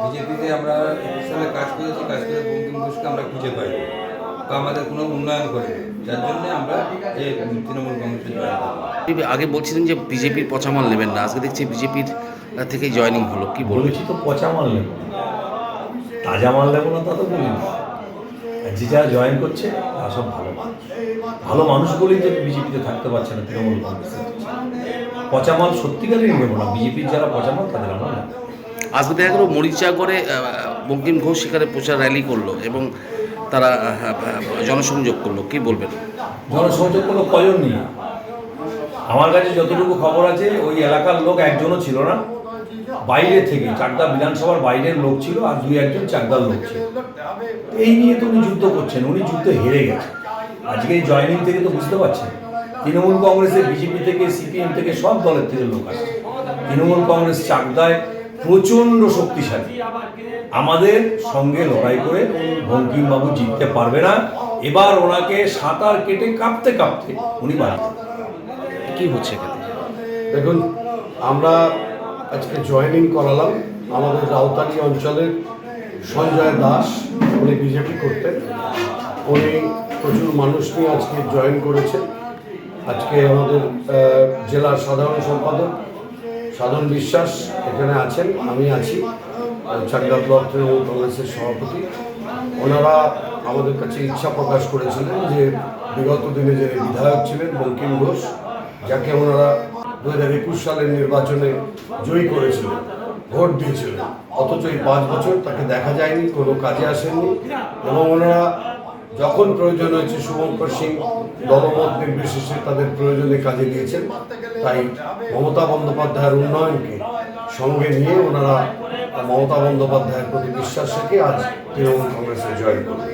বিজেপিতে আমরা 21 সালে কাজ করেছি, কাজ করে বঙ্কিম ঘোষকে আমরা খুঁজে পাই, তো আমাদের কোনো উন্নয়ন করে, যার জন্য আমরা এই তৃণমূল কংগ্রেসে জয়েন করি। আগে বলছিলেন যে বিজেপির পচা মাল নেবেন না, আজকে দেখছি বিজেপির থেকেই জয়েনিং হলো, কি বলবেন? বলেছি তো পচা মাল নেব, তাজা মাল নেবো না তা তো বলিনি। যে যারা জয়েন করছে তারা সব ভালো মানুষ, ভালো মানুষগুলোই তো বিজেপিতে থাকতে পারছে না, তৃণমূল কংগ্রেসে। পচা মাল সত্যিকারেরই নেবো না, বিজেপির যারা পচা মাল তাদের আমরা নেব। আজকে দেখা গেল মরিচা করে বঙ্কিম ঘোষ সেখানে প্রচার র্যালি করলো এবং তারা জনসংযোগ করলো, কি বলবেন? জনসংযোগ কোনো কজন নিয়ে, আমার কাছে যতটুকু খবর আছে ওই এলাকার লোক একজনও ছিল না, বাইরে থেকে চাকদা বিধানসভার বাইরের লোক ছিল আর দুই একজন চাকদার লোক ছিল। এই নিয়ে তো উনি যুদ্ধ করছেন, উনি যুদ্ধ হেরে গেছেন। আজকে এই জয়েনিং থেকে তো বুঝতে পারছেন, তৃণমূল কংগ্রেসের, বিজেপি থেকে, সিপিএম থেকে সব দলের থেকে লোক আসছে। তৃণমূল কংগ্রেস চাকদায় প্রচণ্ড শক্তিশালী, আমাদের সঙ্গে লড়াই করে বঙ্কিমবাবু জিততে পারবে না। এবার ওনাকে সাঁতার কেটে কাঁপতে কাঁপতে উনি বাড়ি। কি হচ্ছে এখানে? দেখুন, আমরা আজকে জয়েনিং করালাম আমাদের রাউতালি অঞ্চলের সঞ্জয় দাস, উনি বিজেপি করতেন, উনি প্রচুর মানুষ নিয়ে আজকে জয়েন করেছেন। আজকে আমাদের জেলার সাধারণ সম্পাদক সাধন বিশ্বাস এখানে আছেন, আমি আছি, চাকদা ব্লক তৃণমূল কংগ্রেসের সভাপতি। ওনারা আমাদের কাছে ইচ্ছা প্রকাশ করেছিলেন যে বিগত দিনে যে বিধায়ক ছিলেন বঙ্কিম ঘোষ, যাকে ওনারা 2021 সালের নির্বাচনে জয়ী করেছিলেন, ভোট দিয়েছিলেন, অথচ এই 5 বছর তাকে দেখা যায়নি, কোনো কাজে আসেননি। এবং ওনারা যখন প্রয়োজন হয়েছে শুভঙ্কর সিং দলমত নির্বিশেষে তাদের প্রয়োজনে কাজে দিয়েছেন। তাই মমতা বন্দ্যোপাধ্যায়ের উন্নয়নকে সঙ্গে নিয়ে ওনারা মমতা বন্দ্যোপাধ্যায়ের প্রতি বিশ্বাস রেখে আজ তৃণমূল কংগ্রেসে জয়েন করবেন।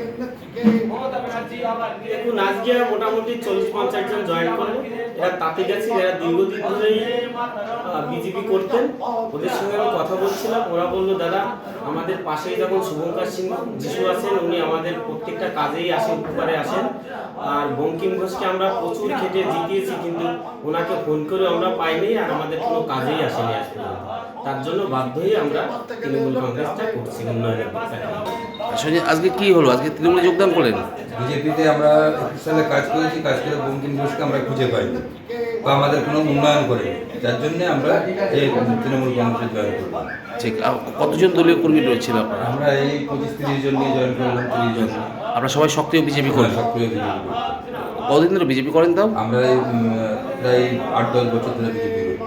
দেখুন, আজকে মোটামুটি 40-50 জন জয়েন করলো। এরা তাতে গেছে যারা দীর্ঘদিন ধরেই বিজেপি করতেন, ওদের সঙ্গে আমি কথা বলছিলাম। ওরা বললো, দাদা আমাদের পাশেই যখন শুভঙ্কর সিং যিশু আছেন, উনি আমাদের প্রত্যেকটা কাজেই আসেন, উপকারে আসেন। আর বঙ্কিম ঘোষকে আমরা প্রচুর খেটে জিতিয়েছি, কিন্তু ওনাকে ফোন করে আমরা পাইনি, আর আমাদের কোনো কাজেই আসেনি আজ পর্যন্ত। তার জন্য বাধ্য হয়ে আমরা তৃণমূল কংগ্রেসটা করছি উন্নয়নের দিকে। আসলে আজকে কি হলো? আজকে তৃণমূলে যোগদান করলেন? বিজেপিতে আমরা 21 সালে কাজ করেছি, কাজ করে বঙ্কিম ঘোষকে আমরা খুঁজে পাই, তো আমাদের কোনো উন্নয়ন করে, যার জন্য আমরা এই তৃণমূল কংগ্রেসে জয়েন করি। ঠিক। কতজন দলীয় কর্মী রয়েছিল আপনারা? আমরা এই 25-30 জন নিয়ে জয়েন করলাম, 30 জন। আপনারা সবাই সক্রিয় বিজেপি করেন? সক্রিয় বিজেপি করি। কতদিন ধরে বিজেপি করেন তাও? আমরা এই প্রায় 8-10 বছর ধরে বিজেপি করি।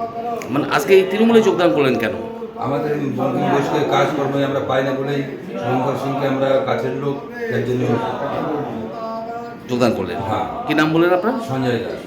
মানে আজকে এই তৃণমূলে যোগদান করলেন কেন? আমাদের বঙ্কিম ঘোষকে কাজকর্মে আমরা পাই না বলেই শুভঙ্কর সিংকে আমরা কাছের লোক, এর জন্য যোগদান করলেন। হ্যাঁ। কি নাম বললেন আপনার? সঞ্জয় দাস।